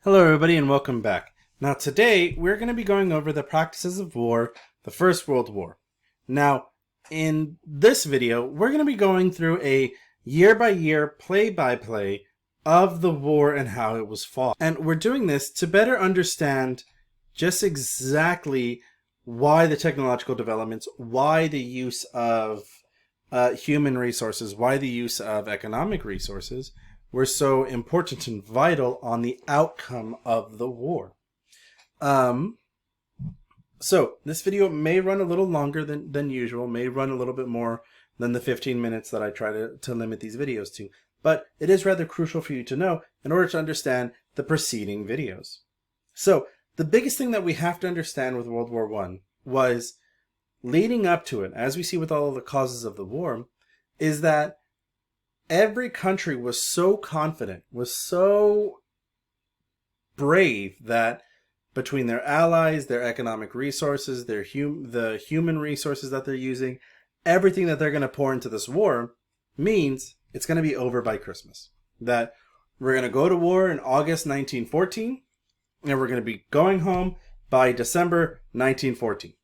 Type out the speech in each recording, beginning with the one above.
Hello everybody and welcome back. Now today we're going to be going over the practices of war, the First World War. Now in this video we're going to be going through a year-by-year, play-by-play of the war and how it was fought. And we're doing this to better understand just exactly why the technological developments, why the use of human resources, why the use of economic resources were so important and vital on the outcome of the war. So this video may run a little longer than usual, may run a little bit more than the 15 minutes that I try to limit these videos to, but it is rather crucial for you to know in order to understand the preceding videos. So the biggest thing that we have to understand with World War I was, leading up to it, as we see with all of the causes of the war, is that every country was so confident, was so brave that between their allies, their economic resources, the human resources that they're using, everything that they're going to pour into this war means it's going to be over by Christmas. That we're going to go to war in August 1914, and we're going to be going home by December 1914.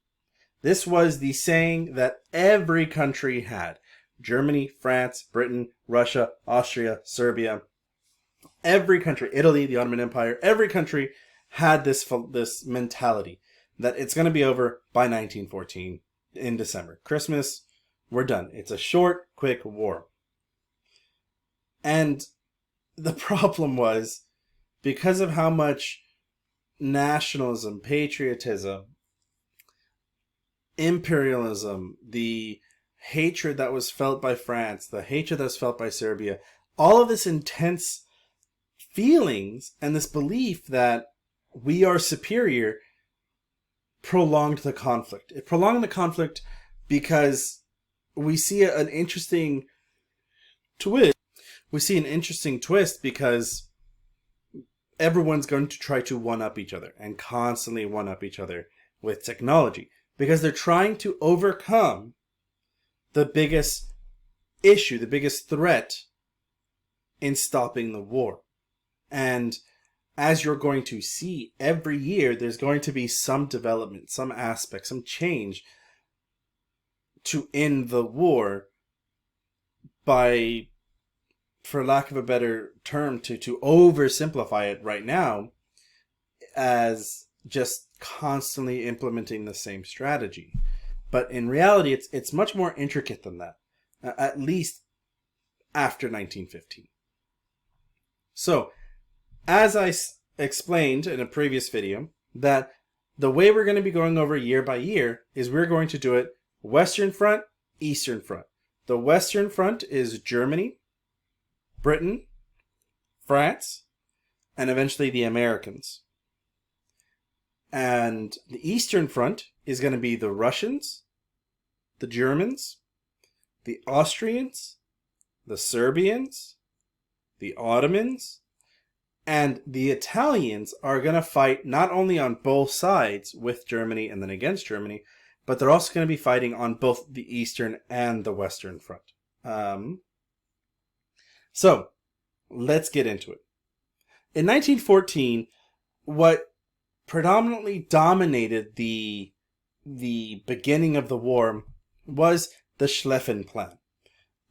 This was the saying that every country had. Germany, France, Britain, Russia, Austria, Serbia, every country, Italy, the Ottoman Empire, every country had this mentality that it's going to be over by 1914 in December. Christmas, we're done. It's a short, quick war. And the problem was, because of how much nationalism, patriotism, imperialism, the hatred that was felt by France, the hatred that was felt by Serbia, all of this intense feelings and this belief that we are superior prolonged the conflict. It prolonged the conflict because we see an interesting twist. We see an interesting twist because everyone's going to try to one-up each other and constantly one-up each other with technology because they're trying to overcome the biggest issue, the biggest threat in stopping the war. And as you're going to see, every year there's going to be some development, some aspect, some change to end the war by, for lack of a better term, to oversimplify it right now, as just constantly implementing the same strategy. But in reality, it's much more intricate than that, at least after 1915. So, as I explained in a previous video, that the way we're going to be going over year by year is we're going to do it Western Front, Eastern Front. The Western Front is Germany, Britain, France, and eventually the Americans. And the Eastern Front is going to be the Russians, the Germans, the Austrians, the Serbians, the Ottomans, and the Italians are going to fight not only on both sides with Germany and then against Germany, but they're also going to be fighting on both the Eastern and the Western Front. So, let's get into it. In 1914, what predominantly dominated the beginning of the war was the Schlieffen Plan.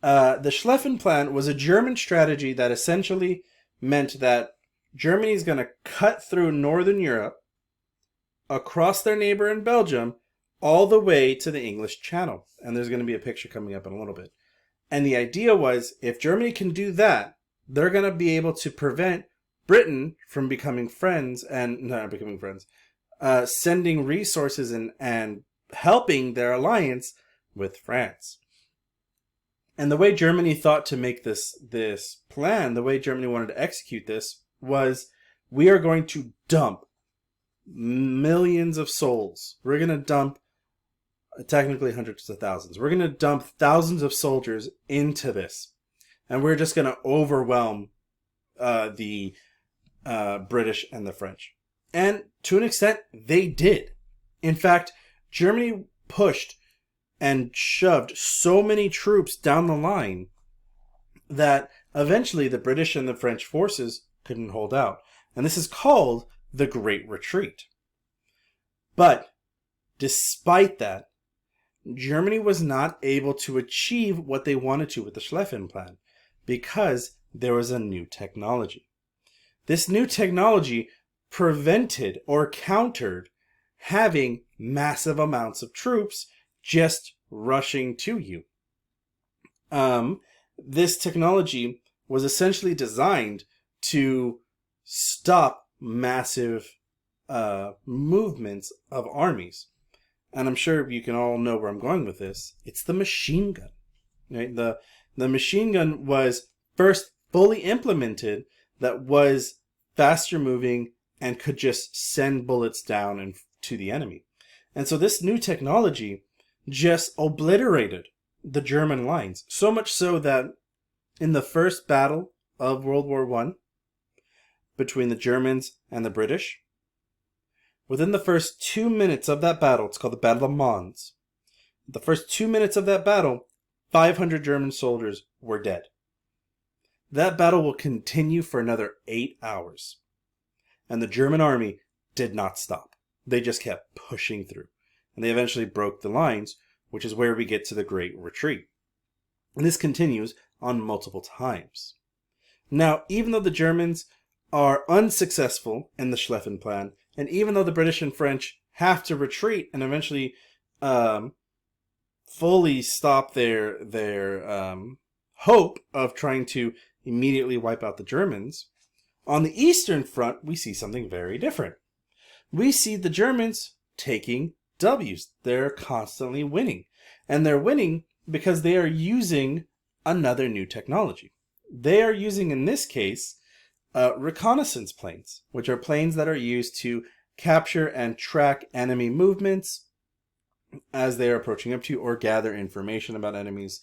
The Schlieffen Plan was a German strategy that essentially meant that Germany is going to cut through Northern Europe, across their neighbor in Belgium, all the way to the English Channel. And there's going to be a picture coming up in a little bit. And the idea was, if Germany can do that, they're going to be able to prevent Britain from becoming friends, and not becoming friends, sending resources and helping their alliance with France. And the way Germany thought to make this plan, the way Germany wanted to execute this, was, we are going to dump millions of souls. We're going to dump, technically hundreds of thousands. We're going to dump thousands of soldiers into this. And we're just going to overwhelm the British and the French. And to an extent, they did. In fact, Germany pushed and shoved so many troops down the line that eventually the British and the French forces couldn't hold out. And this is called the Great Retreat. But despite that, Germany was not able to achieve what they wanted to with the Schlieffen plan because there was a new technology. This new technology prevented or countered having massive amounts of troops just rushing to you. This technology was essentially designed to stop massive movements of armies. And I'm sure you can all know where I'm going with this. It's the machine gun. Right? The machine gun was first fully implemented, that was faster moving and could just send bullets down and to the enemy. And so this new technology just obliterated the German lines. So much so that in the first battle of World War I, between the Germans and the British, within the first 2 minutes of that battle, it's called the Battle of Mons, the first 2 minutes of that battle, 500 German soldiers were dead. That battle will continue for another 8 hours. And the German army did not stop. They just kept pushing through. And they eventually broke the lines, which is where we get to the Great Retreat. And this continues on multiple times. Now, even though the Germans are unsuccessful in the Schlieffen plan, and even though the British and French have to retreat and eventually fully stop their hope of trying to immediately wipe out the Germans, on the Eastern Front, we see something very different. We see the Germans taking W's. They're constantly winning. And they're winning because they are using another new technology. They are using, in this case, reconnaissance planes, which are planes that are used to capture and track enemy movements as they are approaching up to you or gather information about enemies.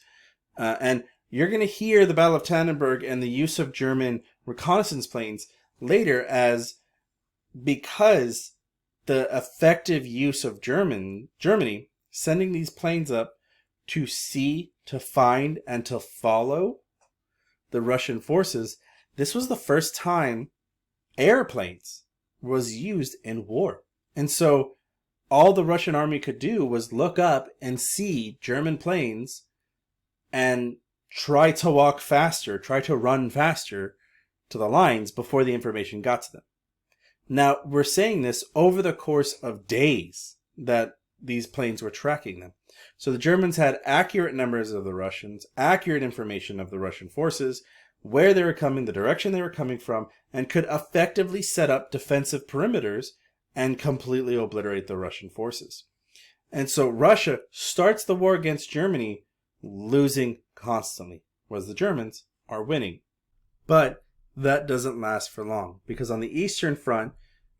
And you're going to hear the Battle of Tannenberg and the use of German reconnaissance planes later, as because the effective use of Germany sending these planes up to see, to find, and to follow the Russian forces, this was the first time airplanes was used in war. And so all the Russian army could do was look up and see German planes and try to walk faster, try to run faster to the lines before the information got to them. Now, we're saying this over the course of days that these planes were tracking them. So the Germans had accurate numbers of the Russians, accurate information of the Russian forces, where they were coming, the direction they were coming from, and could effectively set up defensive perimeters and completely obliterate the Russian forces. And so Russia starts the war against Germany losing constantly, whereas the Germans are winning. But that doesn't last for long, because on the Eastern Front,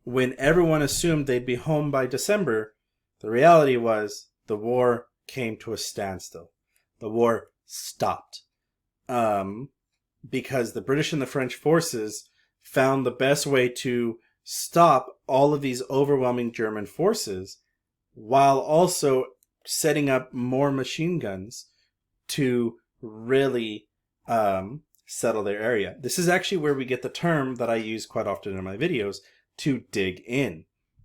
when everyone assumed they'd be home by December, the reality was the war came to a standstill. The war stopped. Because the British and the French forces found the best way to stop all of these overwhelming German forces while also setting up more machine guns to really settle their area. This is actually where we get the term that I use quite often in my videos, to dig in.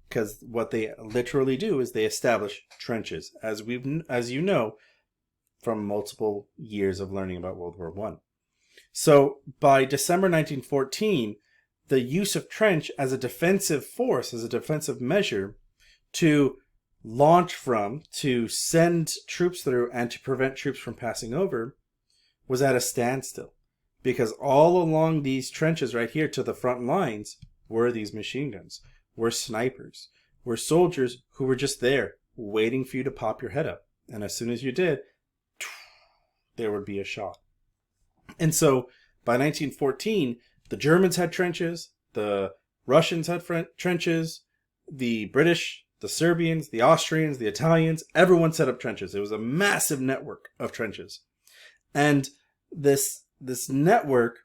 Because what they literally do is they establish trenches, as you know from multiple years of learning about World War I. So by December 1914, the use of trench as a defensive force, as a defensive measure to launch from, to send troops through, and to prevent troops from passing over, was at a standstill. Because all along these trenches right here to the front lines were these machine guns, were snipers, were soldiers who were just there waiting for you to pop your head up. And as soon as you did, there would be a shot. And so by 1914, the Germans had trenches, the Russians had trenches, the British, the Serbians, the Austrians, the Italians, everyone set up trenches. It was a massive network of trenches. And this network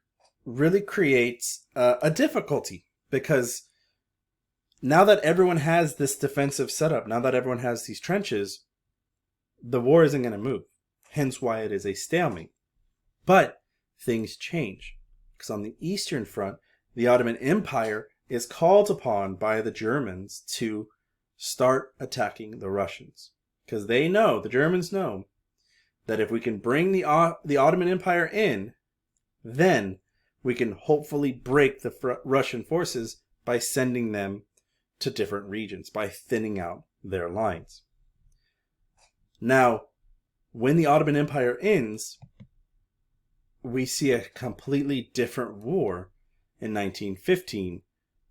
really creates a difficulty, because now that everyone has this defensive setup, now that everyone has these trenches, the war isn't going to move. Hence why it is a stalemate. But things change, because on the Eastern Front, the Ottoman Empire is called upon by the Germans to start attacking the Russians. Because they know, the Germans know, that if we can bring the Ottoman Empire in, then we can hopefully break the Russian forces by sending them to different regions, by thinning out their lines. Now, when the Ottoman Empire ends, we see a completely different war in 1915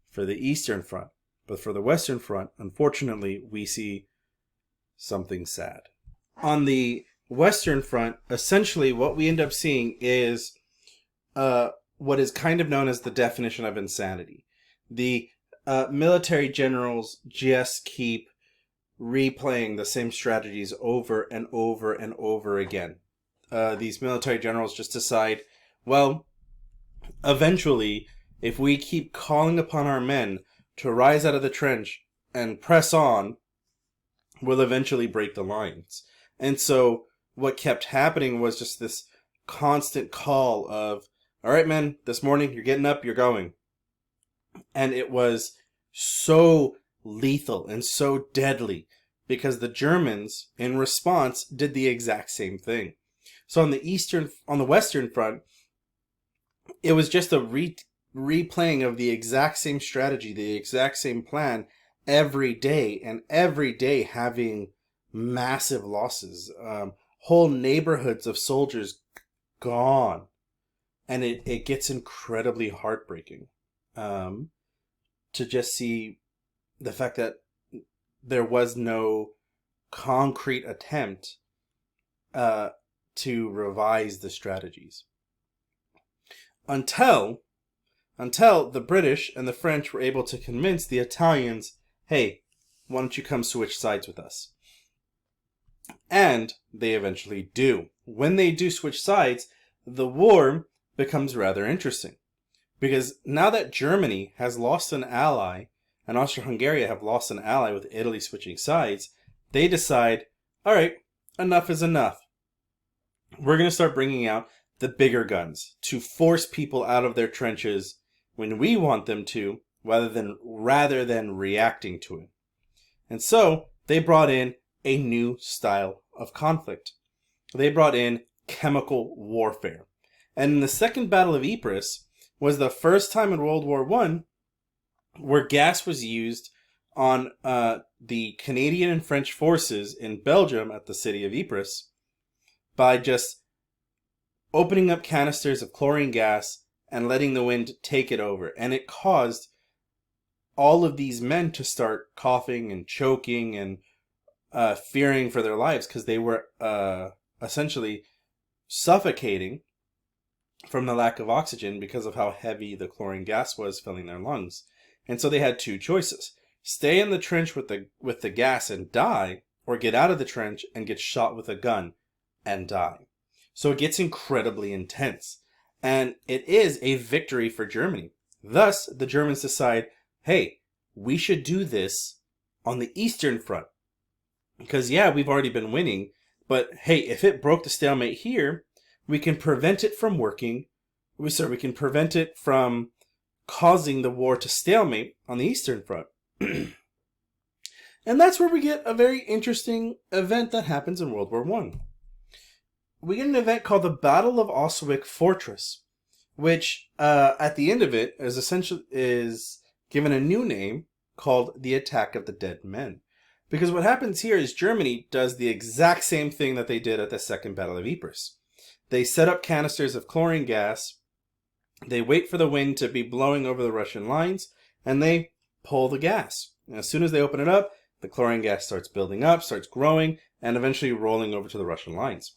for the Eastern Front. But for the Western Front, unfortunately, we see something sad. On the Western Front, essentially what we end up seeing is what is kind of known as the definition of insanity. The military generals just keep replaying the same strategies over and over and over again. These military generals just decide, well, eventually, if we keep calling upon our men to rise out of the trench and press on, we'll eventually break the lines. And so what kept happening was just this constant call of, all right, men, this morning you're getting up, you're going. And it was so lethal and so deadly because the Germans, in response, did the exact same thing. So on the Western Front, it was just a replaying of the exact same strategy, the exact same plan every day, and every day having massive losses. Whole neighborhoods of soldiers gone. And it gets incredibly heartbreaking to just see the fact that there was no concrete attempt to revise the strategies. Until the British and the French were able to convince the Italians, hey, why don't you come switch sides with us? And they eventually do. When they do switch sides, the war becomes rather interesting. Because now that Germany has lost an ally, and Austria-Hungary have lost an ally with Italy switching sides, they decide, all right, enough is enough. We're going to start bringing out the bigger guns to force people out of their trenches when we want them to, rather than reacting to it. And so they brought in a new style of conflict. They brought in chemical warfare. And in the Second Battle of Ypres was the first time in World War I where gas was used on the Canadian and French forces in Belgium at the city of Ypres by just opening up canisters of chlorine gas and letting the wind take it over. And it caused all of these men to start coughing and choking and fearing for their lives because they were essentially suffocating from the lack of oxygen because of how heavy the chlorine gas was filling their lungs. And so they had two choices: stay in the trench with the gas and die, or get out of the trench and get shot with a gun and die. So it gets incredibly intense. And it is a victory for Germany. Thus, the Germans decide, hey, we should do this on the Eastern Front. Because, yeah, we've already been winning, but hey, if it broke the stalemate here, we can prevent it from working. We can prevent it from causing the war to stalemate on the Eastern Front. And that's where we get a very interesting event that happens in World War I. We get an event called the Battle of Auschwitz Fortress, which at the end of it is given a new name called the Attack of the Dead Men. Because what happens here is Germany does the exact same thing that they did at the Second Battle of Ypres. They set up canisters of chlorine gas, they wait for the wind to be blowing over the Russian lines, and they pull the gas. And as soon as they open it up, the chlorine gas starts building up, starts growing, and eventually rolling over to the Russian lines.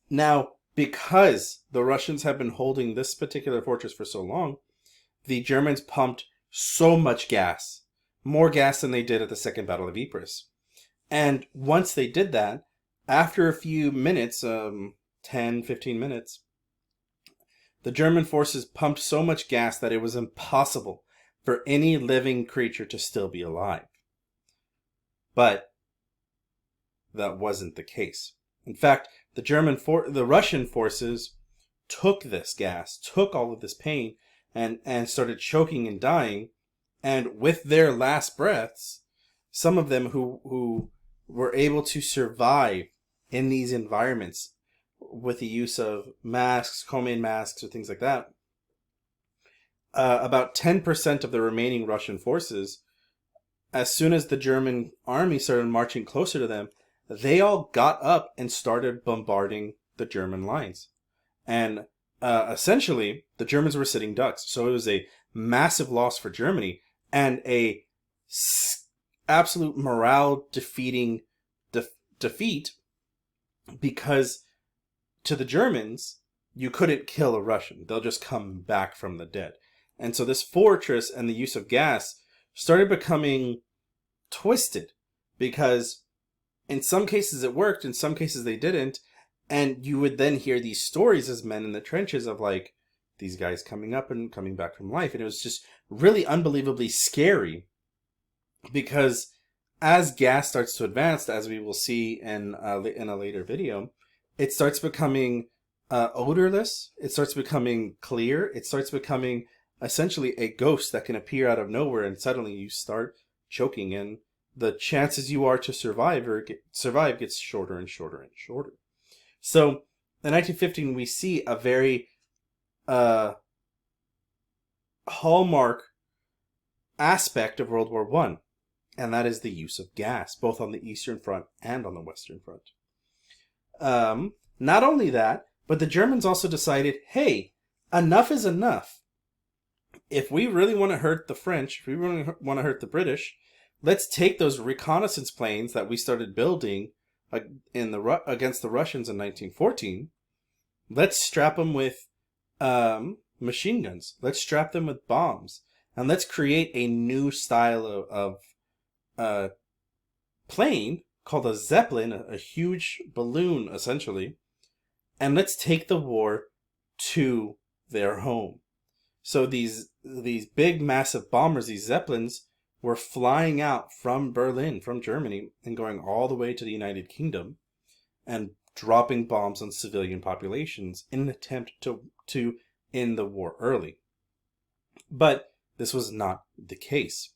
Now, because the Russians have been holding this particular fortress for so long, the Germans pumped so much gas, more gas than they did at the Second Battle of Ypres. And once they did that, after a few minutes, 10, 15 minutes, the German forces pumped so much gas that it was impossible for any living creature to still be alive. But that wasn't the case. In fact, the Russian forces took this gas, took all of this pain, and started choking and dying And with their last breaths, some of them who were able to survive in these environments with the use of masks, homemade masks, or things like that, about 10% of the remaining Russian forces, as soon as the German army started marching closer to them, they all got up and started bombarding the German lines. And essentially, the Germans were sitting ducks. So it was a massive loss for Germany and a absolute morale defeating defeat, because to the Germans, you couldn't kill a Russian. They'll just come back from the dead. And so this fortress and the use of gas started becoming twisted, because in some cases it worked, in some cases they didn't. And you would then hear these stories as men in the trenches of like these guys coming up and coming back from life. And it was just really unbelievably scary, because as gas starts to advance, as we will see in a later video, it starts becoming odorless. It starts becoming clear. It starts becoming essentially a ghost that can appear out of nowhere, and suddenly you start choking, and the chances you are to survive gets shorter and shorter and shorter. So in 1915, we see a very hallmark aspect of World War One, and that is the use of gas, both on the Eastern Front and on the Western Front. Not only that, but the Germans also decided, hey, enough is enough. If we really want to hurt the French, if we really want to hurt the British, let's take those reconnaissance planes that we started building against the Russians in 1914. Let's strap them with machine guns. Let's strap them with bombs. And let's create a new style of plane called a Zeppelin, a huge balloon, essentially. And let's take the war to their home. So these big, massive bombers, these Zeppelins, were flying out from Berlin, from Germany, and going all the way to the United Kingdom and dropping bombs on civilian populations in an attempt to end the war early. But this was not the case.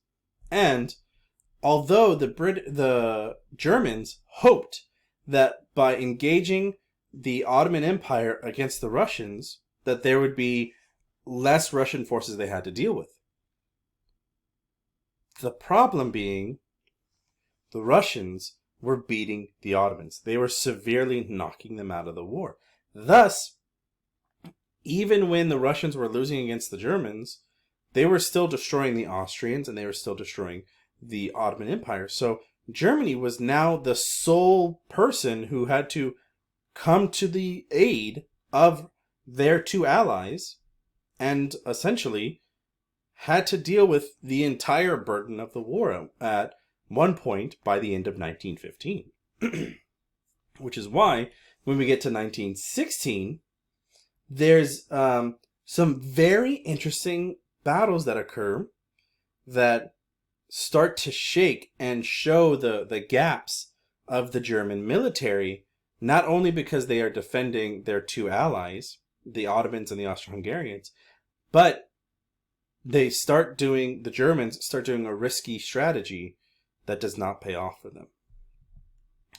And although the Germans hoped that by engaging the Ottoman Empire against the Russians, that there would be less Russian forces they had to deal with. The problem being, the Russians were beating the Ottomans. They were severely knocking them out of the war. Thus, even when the Russians were losing against the Germans, they were still destroying the Austrians and they were still destroying the Ottoman Empire. So Germany was now the sole person who had to come to the aid of their two allies, and essentially had to deal with the entire burden of the war at one point by the end of 1915. Which is why, when we get to 1916, there's some very interesting battles that occur that start to shake and show the gaps of the German military, not only because they are defending their two allies, the Ottomans and the Austro-Hungarians, but the Germans start doing a risky strategy that does not pay off for them.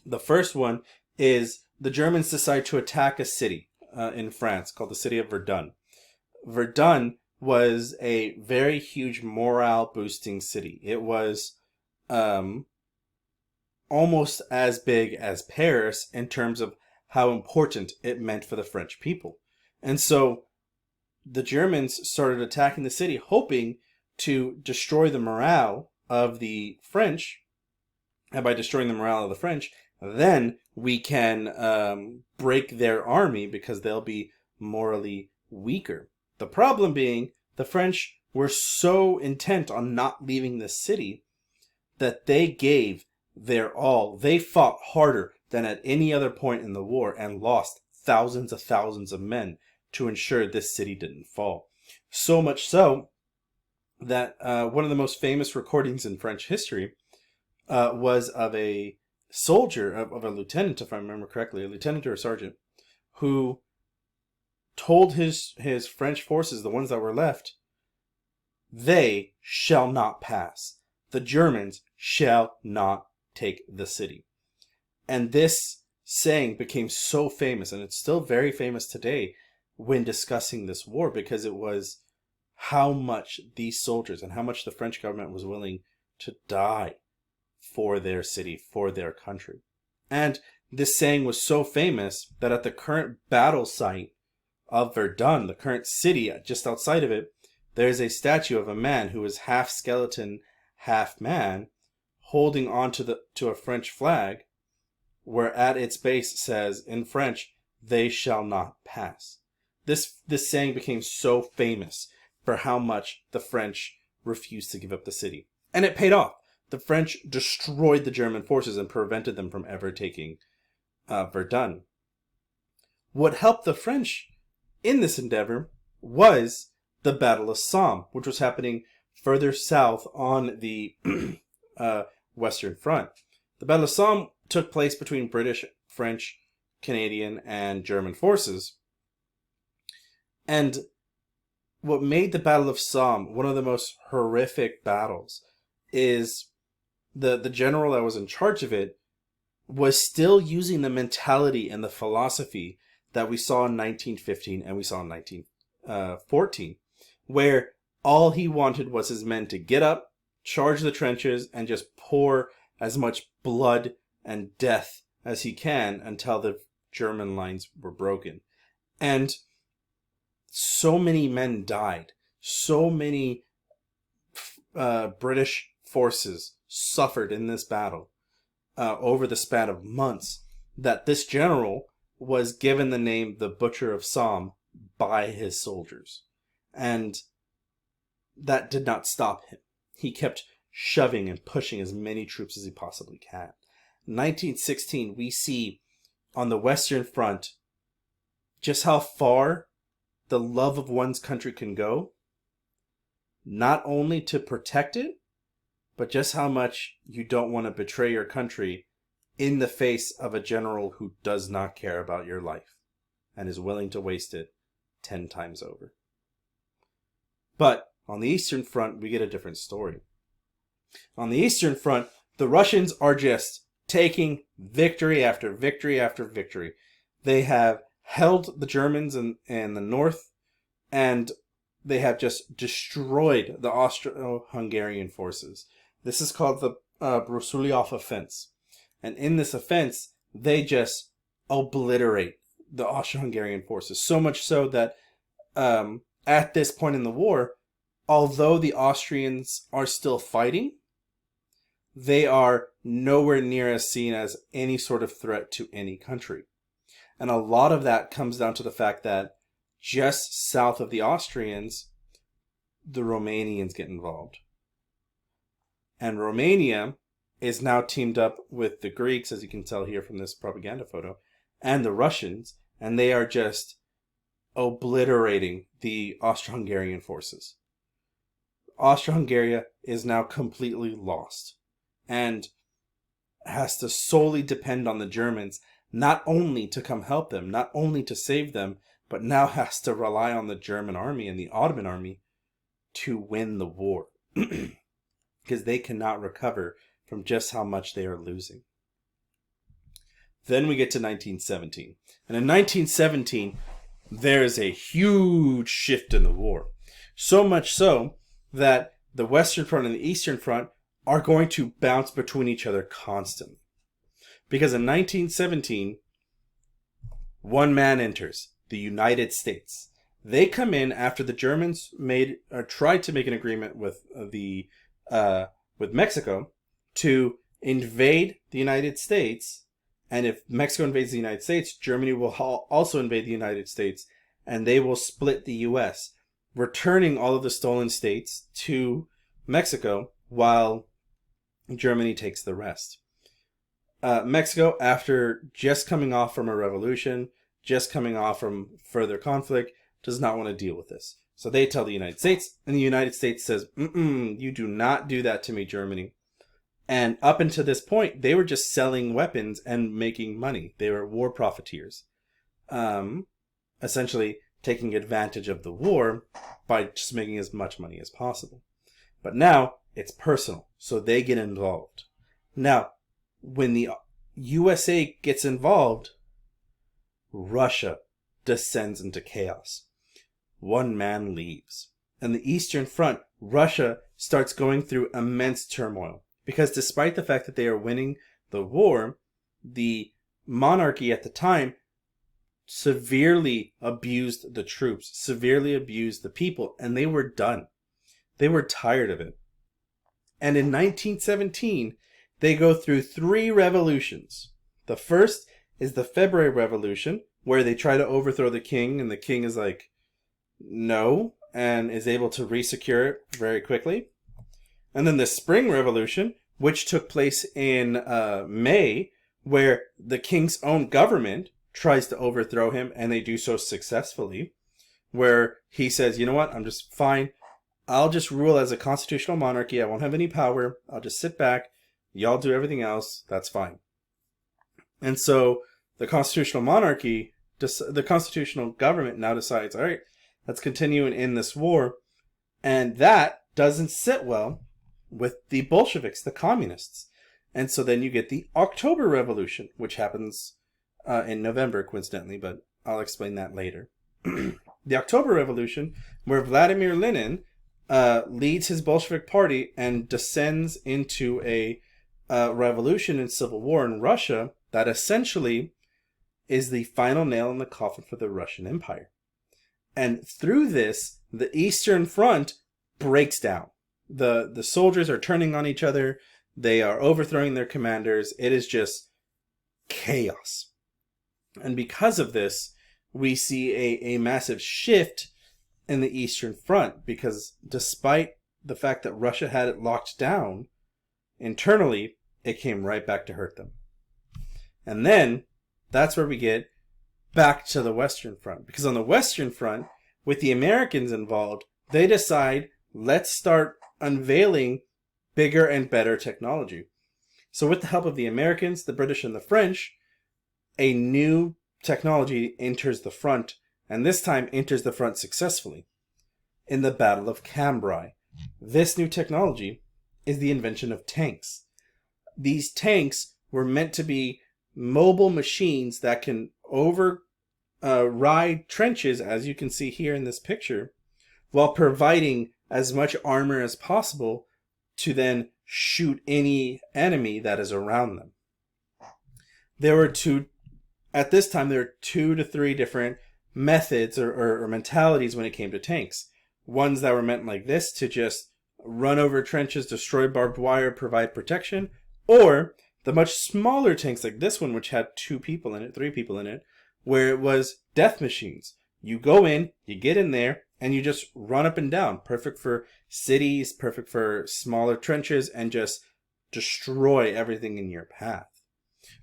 The first one is the Germans decide to attack a city in France called the city of Verdun. Verdun was a very huge morale boosting city. It was almost as big as Paris in terms of how important it meant for the French people. And so the Germans started attacking the city, hoping to destroy the morale of the French. And by destroying the morale of the French, then we can break their army because they'll be morally weaker. The problem being, the French were so intent on not leaving the city that they gave their all. They fought harder than at any other point in the war and lost thousands of men to ensure this city didn't fall. So much so that one of the most famous recordings in French history was of a soldier, of a lieutenant, if I remember correctly, a lieutenant or a sergeant, who told his French forces, the ones that were left, they shall not pass. The Germans shall not take the city. And this saying became so famous, and it's still very famous today when discussing this war, because it was how much these soldiers and how much the French government was willing to die for their city, for their country. And this saying was so famous that at the current battle site of Verdun, the current city just outside of it, there's a statue of a man who is half skeleton, half man, holding on to a French flag, where at its base says in French, "They shall not pass." This saying became so famous for how much the French refused to give up the city. And it paid off. The French destroyed the German forces and prevented them from ever taking Verdun. What helped the French in this endeavor was the Battle of Somme, which was happening further south on the Western Front. The Battle of Somme took place between British, French, Canadian, and German forces. And what made the Battle of Somme one of the most horrific battles is the general that was in charge of it was still using the mentality and the philosophy that we saw in 1915 and we saw in 1914, where all he wanted was his men to get up, charge the trenches, and just pour as much blood and death as he can until the German lines were broken. And so many men died. So many British forces suffered in this battle over the span of months that this general was given the name the Butcher of Somme by his soldiers. And that did not stop him. He kept shoving and pushing as many troops as he possibly can. In 1916, we see on the Western Front just how far the love of one's country can go, not only to protect it, but just how much you don't want to betray your country in the face of a general who does not care about your life and is willing to waste it 10 times over. But on the Eastern Front, we get a different story. On the Eastern Front, the Russians are just taking victory after victory after victory. They have held the Germans in the north, and they have just destroyed the Austro-Hungarian forces. This is called the Brusilov offense. And in this offense, they just obliterate the Austro-Hungarian forces. So much so that at this point in the war, although the Austrians are still fighting, they are nowhere near as seen as any sort of threat to any country. And a lot of that comes down to the fact that just south of the Austrians, the Romanians get involved. And Romania is now teamed up with the Greeks, as you can tell here from this propaganda photo, and the Russians, and they are just obliterating the Austro-Hungarian forces. Austro-Hungary is now completely lost and has to solely depend on the Germans, not only to come help them, not only to save them, but now has to rely on the German army and the Ottoman army to win the war, because they cannot recover from just how much they are losing. Then we get to 1917. And in 1917, there is a huge shift in the war. So much so that the Western Front and the Eastern Front are going to bounce between each other constantly. Because in 1917, one man enters, the United States. They come in after the Germans tried to make an agreement with Mexico to invade the United States, and if Mexico invades the United States, Germany will also invade the United States, and they will split the U.S., returning all of the stolen states to Mexico while Germany takes the rest. Mexico, after just coming off from a revolution, just coming off from further conflict, does not want to deal with this. So they tell the United States, and the United States says, you do not do that to me, Germany. And up until this point, they were just selling weapons and making money. They were war profiteers. Essentially taking advantage of the war by just making as much money as possible. But now it's personal, so they get involved. Now, when the USA gets involved, Russia descends into chaos. One man leaves. And the Eastern Front, Russia starts going through immense turmoil. Because despite the fact that they are winning the war, the monarchy at the time severely abused the troops, severely abused the people, and they were done. They were tired of it. And in 1917, they go through 3 revolutions. The first is the February Revolution, where they try to overthrow the king, and the king is like, no, and is able to resecure it very quickly. And then the Spring Revolution, which took place in May, where the king's own government tries to overthrow him, and they do so successfully, where he says, you know what, I'm just fine. I'll just rule as a constitutional monarchy. I won't have any power. I'll just sit back. Y'all do everything else. That's fine. And so the constitutional monarchy, the constitutional government now decides, all right, let's continue in this war. And that doesn't sit well with the Bolsheviks, the communists. And so then you get the October Revolution, which happens in November, coincidentally, but I'll explain that later. The October Revolution, where Vladimir Lenin leads his Bolshevik party and descends into a revolution and civil war in Russia that essentially is the final nail in the coffin for the Russian Empire. And through this, the Eastern Front breaks down. The soldiers are turning on each other. They are overthrowing their commanders. It is just chaos. And because of this, we see a massive shift in the Eastern Front, because despite the fact that Russia had it locked down, internally, it came right back to hurt them. And then, that's where we get back to the Western Front. Because on the Western Front, with the Americans involved, they decide, let's start unveiling bigger and better technology. So with the help of the Americans, the British, and the French, a new technology enters the front, and this time enters the front successfully in the Battle of Cambrai. This new technology is the invention of tanks. These tanks were meant to be mobile machines that can ride trenches, as you can see here in this picture, while providing as much armor as possible to then shoot any enemy that is around them. At this time, there were 2 to 3 different methods or mentalities when it came to tanks. Ones that were meant like this, to just run over trenches, destroy barbed wire, provide protection, or the much smaller tanks like this one, which had 2 people in it, 3 people in it, where it was death machines. You go in, you get in there, and you just run up and down. Perfect for cities, perfect for smaller trenches, and just destroy everything in your path.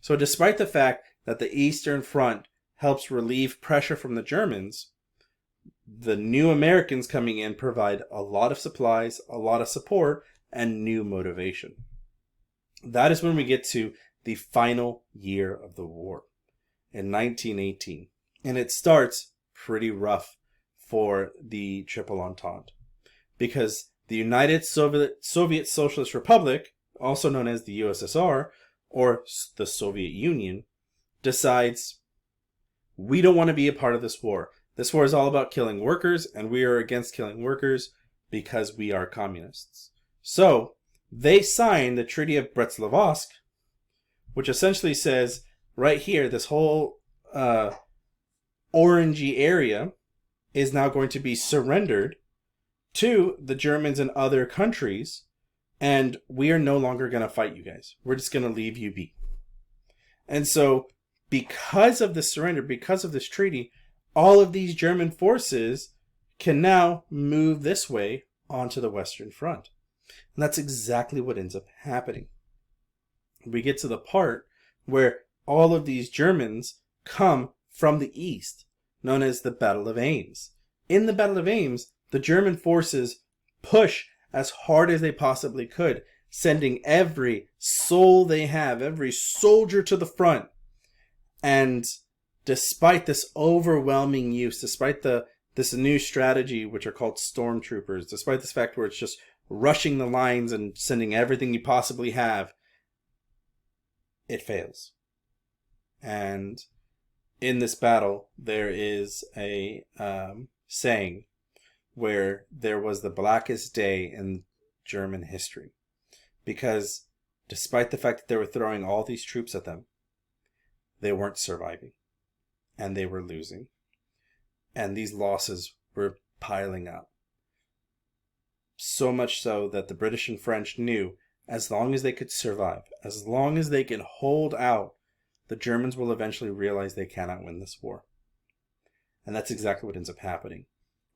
So despite the fact that the Eastern Front helps relieve pressure from the Germans, the new Americans coming in provide a lot of supplies, a lot of support, and new motivation. That is when we get to the final year of the war, in 1918. And it starts pretty rough for the Triple Entente, because the United Soviet Socialist Republic, also known as the USSR, or the Soviet Union, decides, we don't want to be a part of this war. This war is all about killing workers, and we are against killing workers because we are communists. So they sign the Treaty of Brest-Litovsk, which essentially says, right here, this whole orangey area is now going to be surrendered to the Germans and other countries, and we are no longer going to fight you guys. We're just going to leave you be. And so, because of this surrender, because of this treaty, all of these German forces can now move this way onto the Western Front. And that's exactly what ends up happening. We get to the part where all of these Germans come from the east, known as the Battle of Ames. In the Battle of Ames, the German forces push as hard as they possibly could, sending every soul they have, every soldier to the front. And despite this overwhelming use, despite this new strategy, which are called stormtroopers, despite this fact where it's just rushing the lines and sending everything you possibly have, it fails. And in this battle, there is a saying where there was the blackest day in German history. Because despite the fact that they were throwing all these troops at them, they weren't surviving. And they were losing. And these losses were piling up. So much so that the British and French knew as long as they could survive, as long as they can hold out, the Germans will eventually realize they cannot win this war. And that's exactly what ends up happening.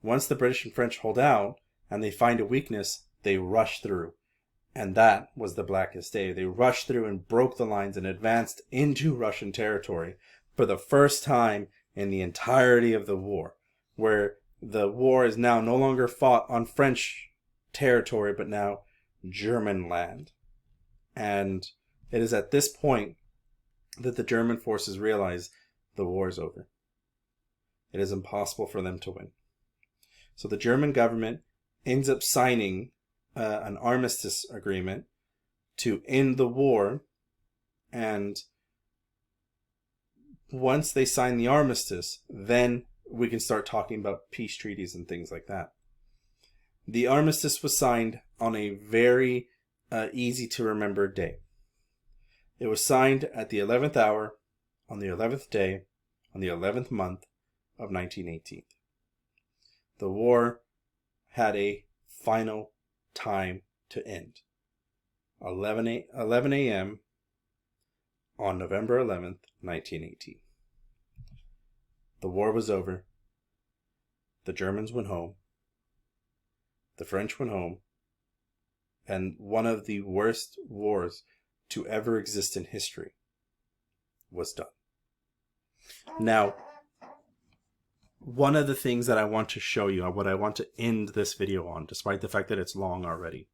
Once the British and French hold out and they find a weakness, they rush through. And that was the blackest day. They rushed through and broke the lines and advanced into Russian territory for the first time in the entirety of the war, where the war is now no longer fought on French territory, but now German land. And it is at this point that the German forces realize the war is over. It is impossible for them to win. So the German government ends up signing an armistice agreement to end the war. And once they sign the armistice, then we can start talking about peace treaties and things like that. The armistice was signed on a very easy to remember day. It was signed at the 11th hour, on the 11th day, on the 11th month of 1918. The war had a final time to end. 11 a.m. on November 11th, 1918. The war was over. The Germans went home. The French went home. And one of the worst wars to ever exist in history was done. Now, one of the things that I want to show you, what I want to end this video on, despite the fact that it's long already,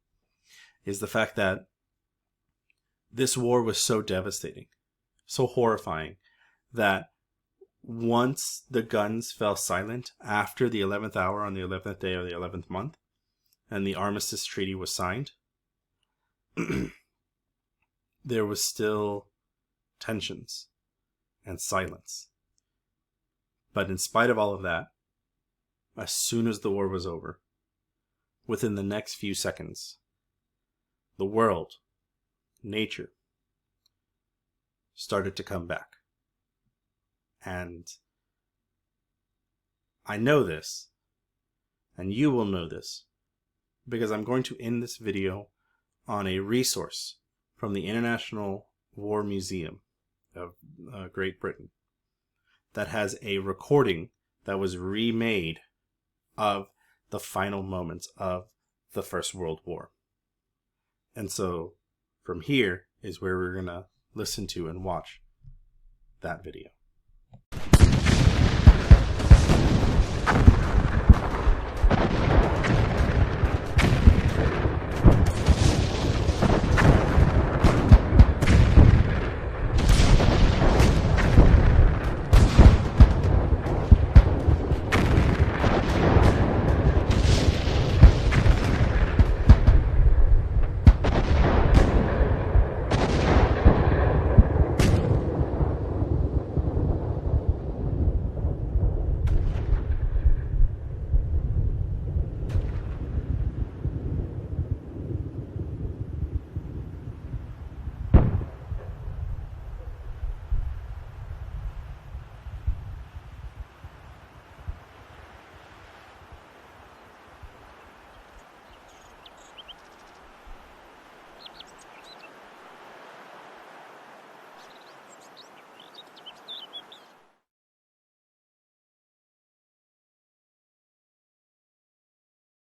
is the fact that this war was so devastating, so horrifying, that once the guns fell silent after the 11th hour on the 11th day of the 11th month, and the armistice treaty was signed, there was still tensions and silence. But in spite of all of that, as soon as the war was over, within the next few seconds, the world, nature, started to come back. And I know this, and you will know this, because I'm going to end this video on a resource from the International War Museum of Great Britain that has a recording that was remade of the final moments of the First World War. And so from here is where we're going to listen to and watch that video.